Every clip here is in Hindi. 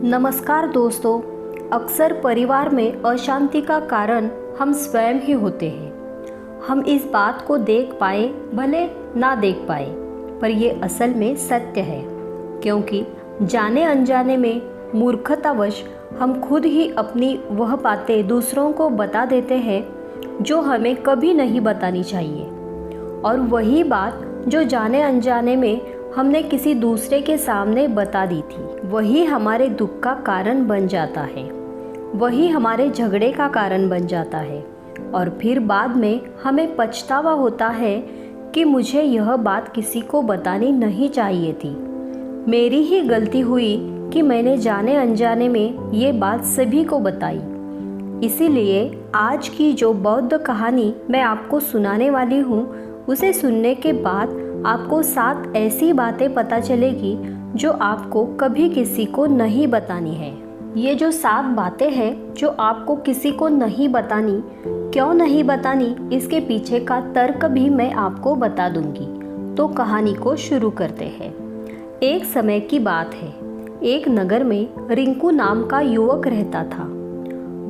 नमस्कार दोस्तों। अक्सर परिवार में अशांति का कारण हम स्वयं ही होते हैं। हम इस बात को देख पाए भले ना देख पाए, पर ये असल में सत्य है, क्योंकि जाने अनजाने में मूर्खतावश हम खुद ही अपनी वह बातें दूसरों को बता देते हैं जो हमें कभी नहीं बतानी चाहिए। और वही बात जो जाने अनजाने में हमने किसी दूसरे के सामने बता दी थी, वही हमारे दुख का कारण बन जाता है, वही हमारे झगड़े का कारण बन जाता है। और फिर बाद में हमें पछतावा होता है कि मुझे यह बात किसी को बतानी नहीं चाहिए थी, मेरी ही गलती हुई कि मैंने जाने अनजाने में ये बात सभी को बताई। इसीलिए आज की जो बौद्ध कहानी मैं आपको सुनाने वाली हूँ, उसे सुनने के बाद आपको 7 ऐसी बातें पता चलेगी जो आपको कभी किसी को नहीं बतानी है। ये जो 7 बातें हैं जो आपको किसी को नहीं बतानी, क्यों नहीं बतानी, इसके पीछे का तर्क भी मैं आपको बता दूंगी। तो कहानी को शुरू करते हैं। एक समय की बात है, एक नगर में रिंकू नाम का युवक रहता था।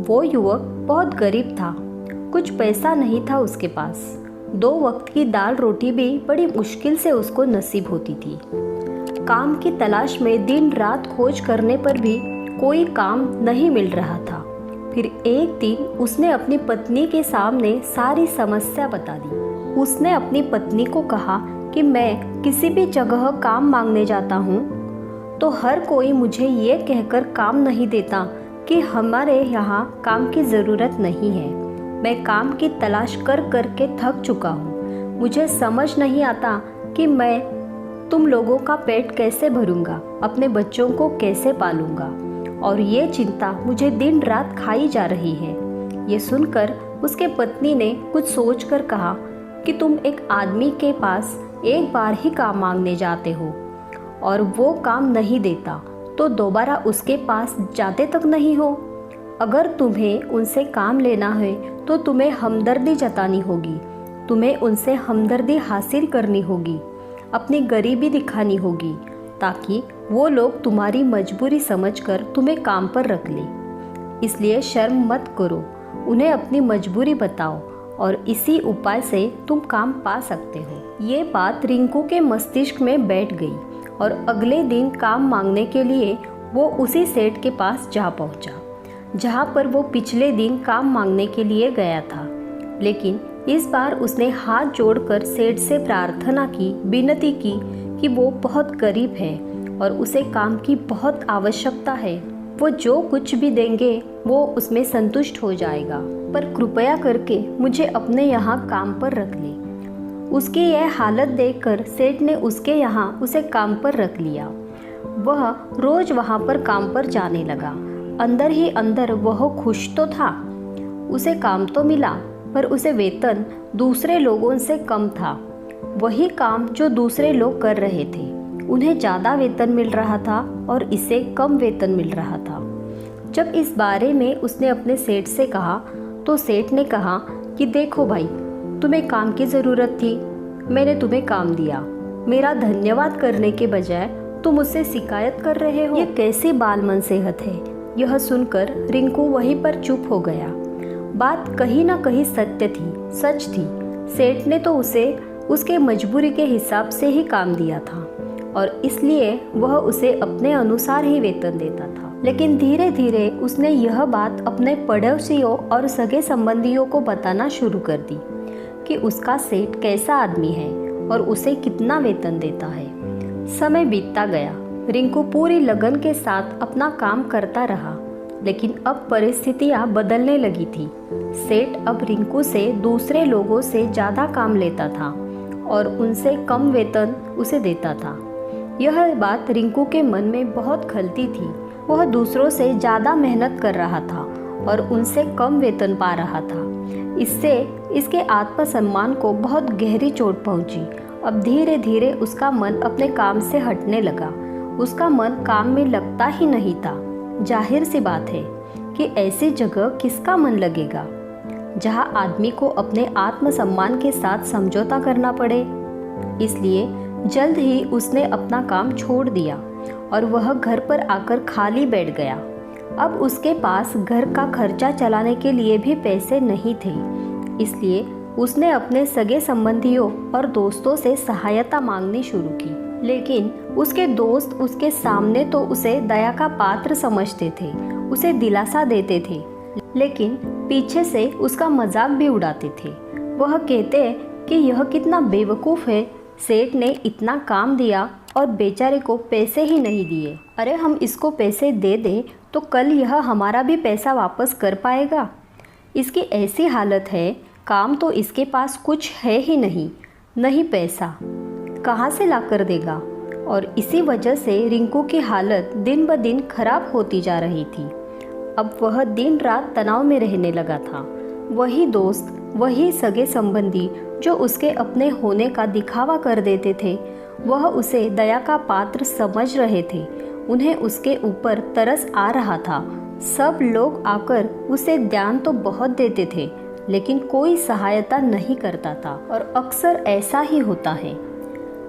वो युवक बहुत गरीब था, कुछ पैसा नहीं था उसके पास। 2 वक्त की दाल रोटी भी बड़ी मुश्किल से उसको नसीब होती थी। काम की तलाश में दिन रात खोज करने पर भी कोई काम नहीं मिल रहा था। फिर एक दिन उसने अपनी पत्नी के सामने सारी समस्या बता दी। उसने अपनी पत्नी को कहा कि मैं किसी भी जगह काम मांगने जाता हूँ तो हर कोई मुझे ये कहकर काम नहीं देता कि हमारे यहाँ काम की ज़रूरत नहीं है। मैं काम की तलाश कर कर के थक चुका हूँ। मुझे समझ नहीं आता कि मैं तुम लोगों का पेट कैसे भरूंगा, अपने बच्चों को कैसे पालूंगा, और ये चिंता मुझे दिन रात खाई जा रही है। ये सुनकर उसके पत्नी ने कुछ सोचकर कहा कि तुम एक आदमी के पास एक बार ही काम मांगने जाते हो और वो काम नहीं देता तो दोबारा उसके पास जाते तक नहीं हो। अगर तुम्हें उनसे काम लेना है तो तुम्हें हमदर्दी जतानी होगी, तुम्हें उनसे हमदर्दी हासिल करनी होगी, अपनी गरीबी दिखानी होगी, ताकि वो लोग तुम्हारी मजबूरी समझकर तुम्हें काम पर रख लें। इसलिए शर्म मत करो, उन्हें अपनी मजबूरी बताओ और इसी उपाय से तुम काम पा सकते हो। ये बात रिंकू के मस्तिष्क में बैठ गई और अगले दिन काम मांगने के लिए वो उसी सेठ के पास जा पहुंचा जहाँ पर वो पिछले दिन काम मांगने के लिए गया था। लेकिन इस बार उसने हाथ जोड़कर सेठ से प्रार्थना की, विनती की कि वो बहुत गरीब है और उसे काम की बहुत आवश्यकता है। वो जो कुछ भी देंगे वो उसमें संतुष्ट हो जाएगा, पर कृपया करके मुझे अपने यहाँ काम पर रख ले। उसकी यह हालत देखकर सेठ ने उसके यहाँ उसे काम पर रख लिया। वह रोज वहाँ पर काम पर जाने लगा। अंदर ही अंदर वह खुश तो था, उसे काम तो मिला, पर उसे वेतन दूसरे लोगों से कम था। वही काम जो दूसरे लोग कर रहे थे, उन्हें ज़्यादा वेतन मिल रहा था और इसे कम वेतन मिल रहा था। जब इस बारे में उसने अपने सेठ से कहा तो सेठ ने कहा कि देखो भाई, तुम्हें काम की ज़रूरत थी, मैंने तुम्हें काम दिया। मेरा धन्यवाद करने के बजाय तुम मुझसे शिकायत कर रहे हो, ये कैसी बालमन सेहत है। यह सुनकर रिंकू वहीं पर चुप हो गया। बात कहीं ना कहीं सत्य थी, सच थी। सेठ ने तो उसे उसके मजबूरी के हिसाब से ही काम दिया था और इसलिए वह उसे अपने अनुसार ही वेतन देता था। लेकिन धीरे धीरे उसने यह बात अपने पड़ोसियों और सगे संबंधियों को बताना शुरू कर दी कि उसका सेठ कैसा आदमी है और उसे कितना वेतन देता है। समय बीतता गया। रिंकू पूरी लगन के साथ अपना काम करता रहा, लेकिन अब परिस्थितियां बदलने लगी थी। सेठ अब रिंकू से दूसरे लोगों से ज़्यादा काम लेता था और उनसे कम वेतन उसे देता था। यह बात रिंकू के मन में बहुत खलती थी। वह दूसरों से ज़्यादा मेहनत कर रहा था और उनसे कम वेतन पा रहा था। इससे इसके आत्मसम्मान को बहुत गहरी चोट पहुंची। अब धीरे धीरे उसका मन अपने काम से हटने लगा। उसका मन काम में लगता ही नहीं था। जाहिर सी बात है कि ऐसी जगह किसका मन लगेगा जहां आदमी को अपने आत्मसम्मान के साथ समझौता करना पड़े। इसलिए जल्द ही उसने अपना काम छोड़ दिया और वह घर पर आकर खाली बैठ गया। अब उसके पास घर का खर्चा चलाने के लिए भी पैसे नहीं थे, इसलिए उसने अपने सगे संबंधियों और दोस्तों से सहायता मांगनी शुरू की। लेकिन उसके दोस्त उसके सामने तो उसे दया का पात्र समझते थे, उसे दिलासा देते थे, लेकिन पीछे से उसका मजाक भी उड़ाते थे। वह कहते कि यह कितना बेवकूफ़ है, सेठ ने इतना काम दिया और बेचारे को पैसे ही नहीं दिए। अरे हम इसको पैसे दे दें तो कल यह हमारा भी पैसा वापस कर पाएगा। इसकी ऐसी हालत है, काम तो इसके पास कुछ है ही नहीं, नहीं पैसा कहाँ से ला कर देगा। और इसी वजह से रिंकू की हालत दिन ब दिन खराब होती जा रही थी। अब वह दिन रात तनाव में रहने लगा था। वही दोस्त, वही सगे संबंधी जो उसके अपने होने का दिखावा कर देते थे, वह उसे दया का पात्र समझ रहे थे। उन्हें उसके ऊपर तरस आ रहा था। सब लोग आकर उसे ध्यान तो बहुत देते थे, लेकिन कोई सहायता नहीं करता था। और अक्सर ऐसा ही होता है,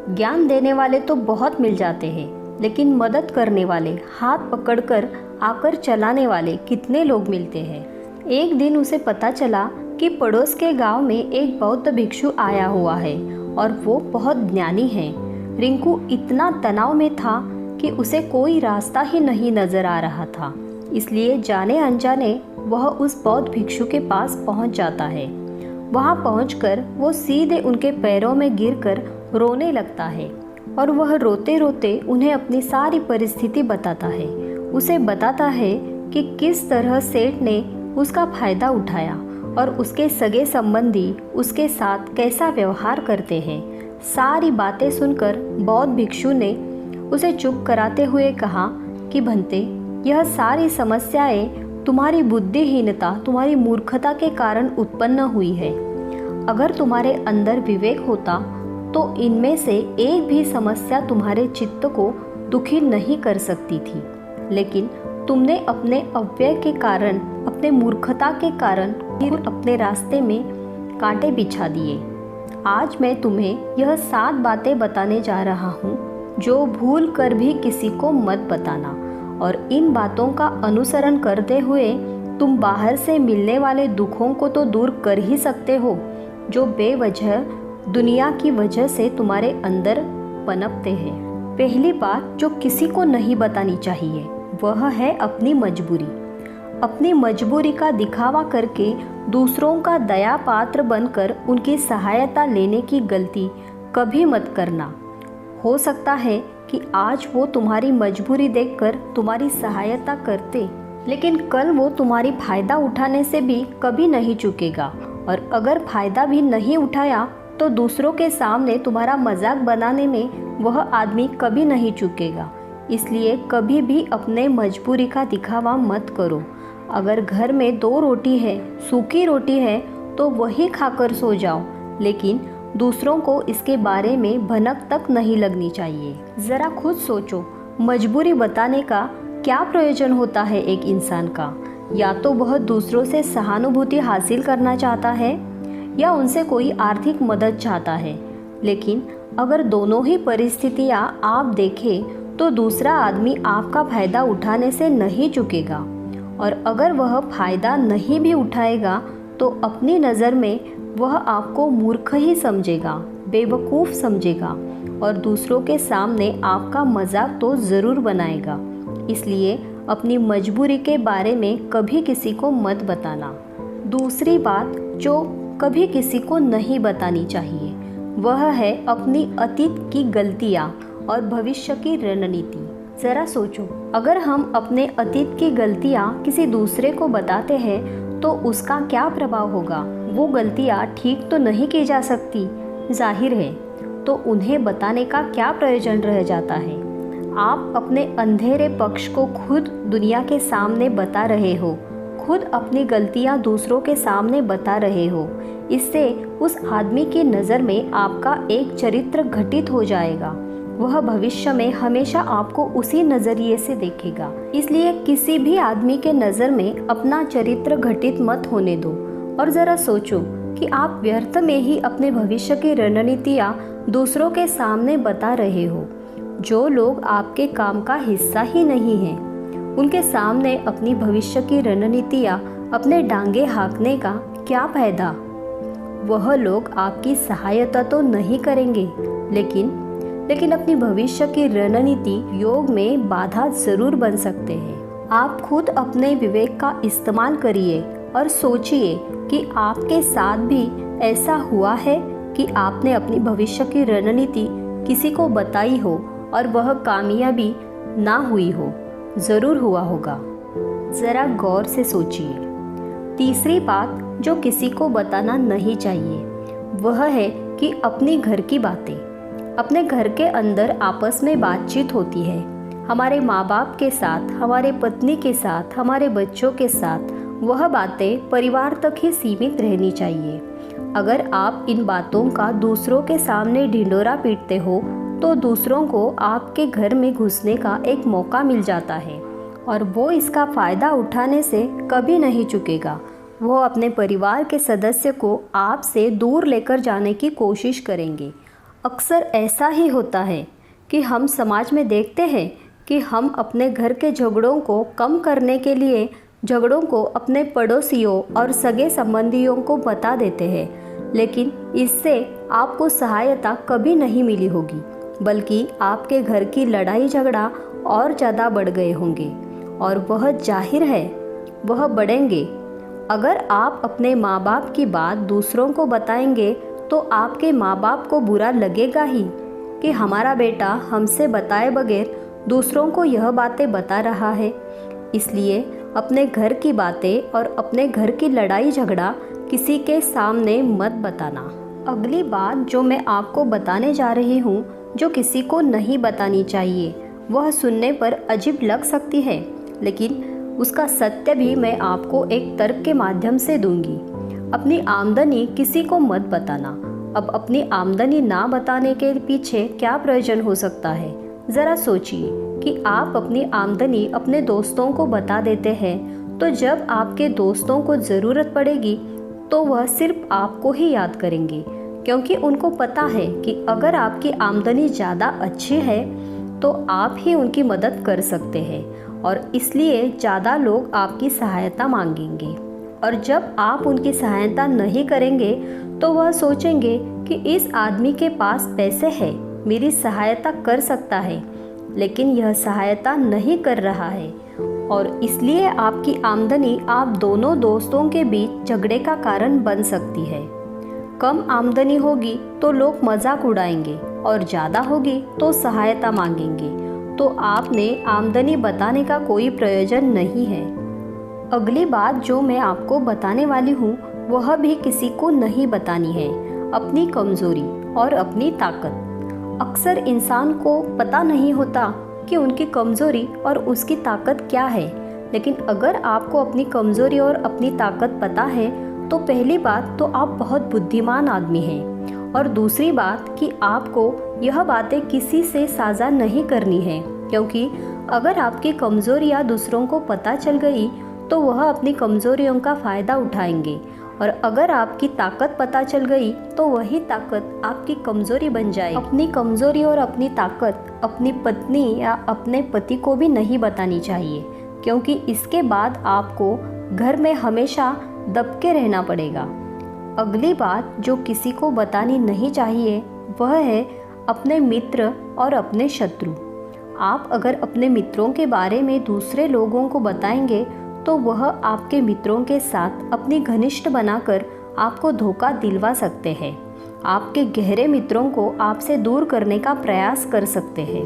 ज्ञान देने वाले तो बहुत मिल जाते हैं, लेकिन मदद करने वाले, हाथ पकड़कर आकर चलाने वाले कितने लोग मिलते हैं। एक दिन उसे पता चला कि पड़ोस के गांव में एक बौद्ध भिक्षु आया हुआ है और वो बहुत ज्ञानी है। रिंकू इतना तनाव में था कि उसे कोई रास्ता ही नहीं नजर आ रहा था, इसलिए जाने अनजाने वह उस बौद्ध भिक्षु के पास पहुंच जाता है। वहां पहुंचकर वो सीधे उनके पैरों में गिरकर रोने लगता है और वह रोते रोते उन्हें अपनी सारी परिस्थिति बताता है। उसे बताता है कि किस तरह सेठ ने उसका फायदा उठाया और उसके सगे संबंधी उसके साथ कैसा व्यवहार करते हैं। सारी बातें सुनकर बौद्ध भिक्षु ने उसे चुप कराते हुए कहा कि भंते, यह सारी समस्याएं तुम्हारी बुद्धिहीनता, तुम्हारी मूर्खता के कारण उत्पन्न हुई है। अगर तुम्हारे अंदर विवेक होता तो इनमें से एक भी समस्या तुम्हारे चित्त को दुखी नहीं कर सकती थी, लेकिन तुमने अपने अव्यय के कारण, अपने मूर्खता के कारण अपने रास्ते में कांटे बिछा दिए। आज मैं तुम्हें यह 7 बातें बताने जा रहा हूँ जो भूल कर भी किसी को मत बताना, और इन बातों का अनुसरण करते हुए तुम बाहर से मिलने वाले दुखों को तो दूर कर ही सकते हो, जो बेवजह दुनिया की वजह से तुम्हारे अंदर पनपते हैं। पहली बात जो किसी को नहीं बतानी चाहिए वह है अपनी मजबूरी। अपनी मजबूरी का दिखावा करके दूसरों का दया पात्र बनकर उनकी सहायता लेने की गलती कभी मत करना। हो सकता है कि आज वो तुम्हारी मजबूरी देखकर तुम्हारी सहायता करते, लेकिन कल वो तुम्हारी फायदा उठाने से भी कभी नहीं चूकेगा, और अगर फायदा भी नहीं उठाया तो दूसरों के सामने तुम्हारा मजाक बनाने में वह आदमी कभी नहीं चूकेगा। इसलिए कभी भी अपने मजबूरी का दिखावा मत करो। अगर घर में 2 रोटी है, सूखी रोटी है, तो वही खाकर सो जाओ, लेकिन दूसरों को इसके बारे में भनक तक नहीं लगनी चाहिए। ज़रा खुद सोचो, मजबूरी बताने का क्या प्रयोजन होता है एक इंसान का? या तो वह दूसरों से सहानुभूति हासिल करना चाहता है या उनसे कोई आर्थिक मदद चाहता है। लेकिन अगर दोनों ही परिस्थितियां आप देखें तो दूसरा आदमी आपका फ़ायदा उठाने से नहीं चूकेगा, और अगर वह फ़ायदा नहीं भी उठाएगा तो अपनी नज़र में वह आपको मूर्ख ही समझेगा, बेवकूफ़ समझेगा, और दूसरों के सामने आपका मजाक तो ज़रूर बनाएगा। इसलिए अपनी मजबूरी के बारे में कभी किसी को मत बताना। दूसरी बात जो कभी किसी को नहीं बतानी चाहिए वह है अपनी अतीत की गलतियाँ और भविष्य की रणनीति। ज़रा सोचो, अगर हम अपने अतीत की गलतियाँ किसी दूसरे को बताते हैं तो उसका क्या प्रभाव होगा? वो गलतियाँ ठीक तो नहीं की जा सकती, जाहिर है, तो उन्हें बताने का क्या प्रयोजन रह जाता है? आप अपने अंधेरे पक्ष को खुद दुनिया के सामने बता रहे हो, खुद अपनी गलतियां दूसरों के सामने बता रहे हो। इससे उस आदमी की नज़र में आपका एक चरित्र घटित हो जाएगा। वह भविष्य में हमेशा आपको उसी नज़रिए से देखेगा। इसलिए किसी भी आदमी के नज़र में अपना चरित्र घटित मत होने दो। और ज़रा सोचो कि आप व्यर्थ में ही अपने भविष्य की रणनीतियाँ दूसरों के सामने बता रहे हो। जो लोग आपके काम का हिस्सा ही नहीं हैं, उनके सामने अपनी भविष्य की रणनीतियाँ अपने डांगे हाँकने का क्या फायदा। वह लोग आपकी सहायता तो नहीं करेंगे, लेकिन अपनी भविष्य की रणनीति योग में बाधा जरूर बन सकते हैं। आप खुद अपने विवेक का इस्तेमाल करिए और सोचिए कि आपके साथ भी ऐसा हुआ है कि आपने अपनी भविष्य की रणनीति किसी को बताई हो और वह कामयाबी ना हुई हो। ज़रूर हुआ होगा। ज़रा गौर से सोचिए। तीसरी बात जो किसी को बताना नहीं चाहिए वह है कि अपनी घर की बातें। अपने घर के अंदर आपस में बातचीत होती है, हमारे माँ बाप के साथ, हमारे पत्नी के साथ, हमारे बच्चों के साथ। वह बातें परिवार तक ही सीमित रहनी चाहिए। अगर आप इन बातों का दूसरों के सामने ढिंढोरा पीटते हो तो दूसरों को आपके घर में घुसने का एक मौका मिल जाता है और वो इसका फ़ायदा उठाने से कभी नहीं चूकेगा। वो अपने परिवार के सदस्य को आपसे दूर लेकर जाने की कोशिश करेंगे। अक्सर ऐसा ही होता है कि हम समाज में देखते हैं कि हम अपने घर के झगड़ों को कम करने के लिए झगड़ों को अपने पड़ोसियों और सगे संबंधियों को बता देते हैं, लेकिन इससे आपको सहायता कभी नहीं मिली होगी, बल्कि आपके घर की लड़ाई झगड़ा और ज़्यादा बढ़ गए होंगे और वह जाहिर है वह बढ़ेंगे। अगर आप अपने माँ बाप की बात दूसरों को बताएंगे तो आपके माँ बाप को बुरा लगेगा ही कि हमारा बेटा हमसे बताए बगैर दूसरों को यह बातें बता रहा है। इसलिए अपने घर की बातें और अपने घर की लड़ाई झगड़ा किसी के सामने मत बताना। अगली बात जो मैं आपको बताने जा रही हूँ, जो किसी को नहीं बतानी चाहिए, वह सुनने पर अजीब लग सकती है, लेकिन उसका सत्य भी मैं आपको एक तर्क के माध्यम से दूंगी। अपनी आमदनी किसी को मत बताना। अब अपनी आमदनी ना बताने के पीछे क्या प्रयोजन हो सकता है। ज़रा सोचिए कि आप अपनी आमदनी अपने दोस्तों को बता देते हैं तो जब आपके दोस्तों को ज़रूरत पड़ेगी तो वह सिर्फ आपको ही याद करेंगे, क्योंकि उनको पता है कि अगर आपकी आमदनी ज़्यादा अच्छी है तो आप ही उनकी मदद कर सकते हैं और इसलिए ज़्यादा लोग आपकी सहायता मांगेंगे। और जब आप उनकी सहायता नहीं करेंगे तो वह सोचेंगे कि इस आदमी के पास पैसे हैं, मेरी सहायता कर सकता है, लेकिन यह सहायता नहीं कर रहा है और इसलिए आपकी आमदनी आप दोनों दोस्तों के बीच झगड़े का कारण बन सकती है। कम आमदनी होगी तो लोग मजाक उड़ाएंगे और ज़्यादा होगी तो सहायता मांगेंगे, तो आपने आमदनी बताने का कोई प्रयोजन नहीं है। अगली बात जो मैं आपको बताने वाली हूँ वह भी किसी को नहीं बतानी है, अपनी कमज़ोरी और अपनी ताकत। अक्सर इंसान को पता नहीं होता कि उनकी कमज़ोरी और उसकी ताकत क्या है, लेकिन अगर आपको अपनी कमज़ोरी और अपनी ताकत पता है तो पहली बात तो आप बहुत बुद्धिमान आदमी हैं और दूसरी बात कि आपको यह बातें किसी से साझा नहीं करनी है, क्योंकि अगर आपकी कमज़ोरियाँ दूसरों को पता चल गई तो वह अपनी कमज़ोरियों का फ़ायदा उठाएंगे और अगर आपकी ताकत पता चल गई तो वही ताकत आपकी कमज़ोरी बन जाएगी। अपनी कमज़ोरी और अपनी ताकत अपनी पत्नी या अपने पति को भी नहीं बतानी चाहिए, क्योंकि इसके बाद आपको घर में हमेशा दबके रहना पड़ेगा। अगली बात जो किसी को बतानी नहीं चाहिए वह है अपने मित्र और अपने शत्रु। आप अगर अपने मित्रों के बारे में दूसरे लोगों को बताएंगे तो वह आपके मित्रों के साथ अपनी घनिष्ठ बनाकर आपको धोखा दिलवा सकते हैं। आपके गहरे मित्रों को आपसे दूर करने का प्रयास कर सकते हैं।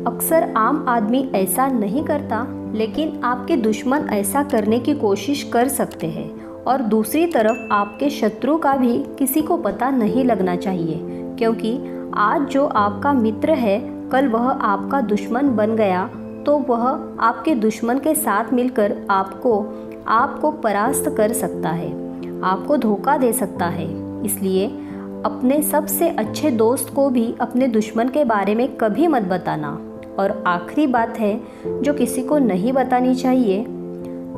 अक्सर आम आदमी ऐसा नहीं करता, लेकिन आपके दुश्मन ऐसा करने की कोशिश कर सकते हैं। और दूसरी तरफ आपके शत्रु का भी किसी को पता नहीं लगना चाहिए, क्योंकि आज जो आपका मित्र है कल वह आपका दुश्मन बन गया तो वह आपके दुश्मन के साथ मिलकर आपको परास्त कर सकता है, आपको धोखा दे सकता है। इसलिए अपने सबसे अच्छे दोस्त को भी अपने दुश्मन के बारे में कभी मत बताना। और आखिरी बात है जो किसी को नहीं बतानी चाहिए,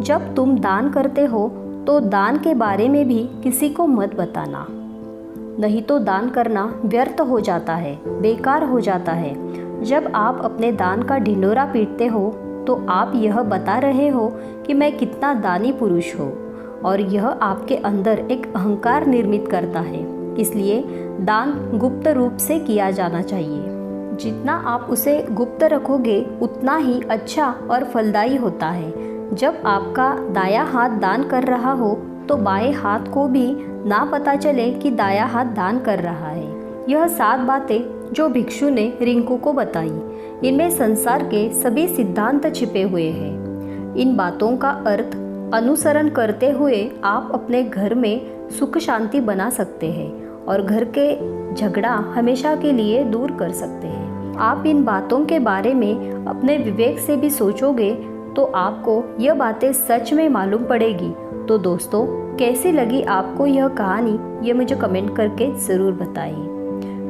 जब तुम दान करते हो तो दान के बारे में भी किसी को मत बताना। नहीं तो दान करना व्यर्थ हो जाता है, बेकार हो जाता है। जब आप अपने दान का ढिंढोरा पीटते हो तो आप यह बता रहे हो कि मैं कितना दानी पुरुष हूँ, और यह आपके अंदर एक अहंकार निर्मित करता है। इसलिए दान गुप्त रूप से किया जाना चाहिए। जितना आप उसे गुप्त रखोगे उतना ही अच्छा और फलदायी होता है। जब आपका दायां हाथ दान कर रहा हो तो बाएं हाथ को भी ना पता चले कि दायां हाथ दान कर रहा है। यह 7 बातें जो भिक्षु ने रिंकू को बताई, इनमें संसार के सभी सिद्धांत छिपे हुए हैं। इन बातों का अर्थ अनुसरण करते हुए आप अपने घर में सुख शांति बना सकते हैं और घर के झगड़ा हमेशा के लिए दूर कर सकते हैं। आप इन बातों के बारे में अपने विवेक से भी सोचोगे तो आपको यह बातें सच में मालूम पड़ेगी। तो दोस्तों, कैसी लगी आपको यह कहानी, ये मुझे कमेंट करके ज़रूर बताइए।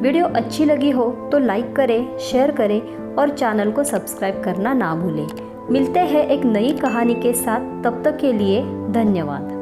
वीडियो अच्छी लगी हो तो लाइक करें, शेयर करें और चैनल को सब्सक्राइब करना ना भूलें। मिलते हैं एक नई कहानी के साथ, तब तक के लिए धन्यवाद।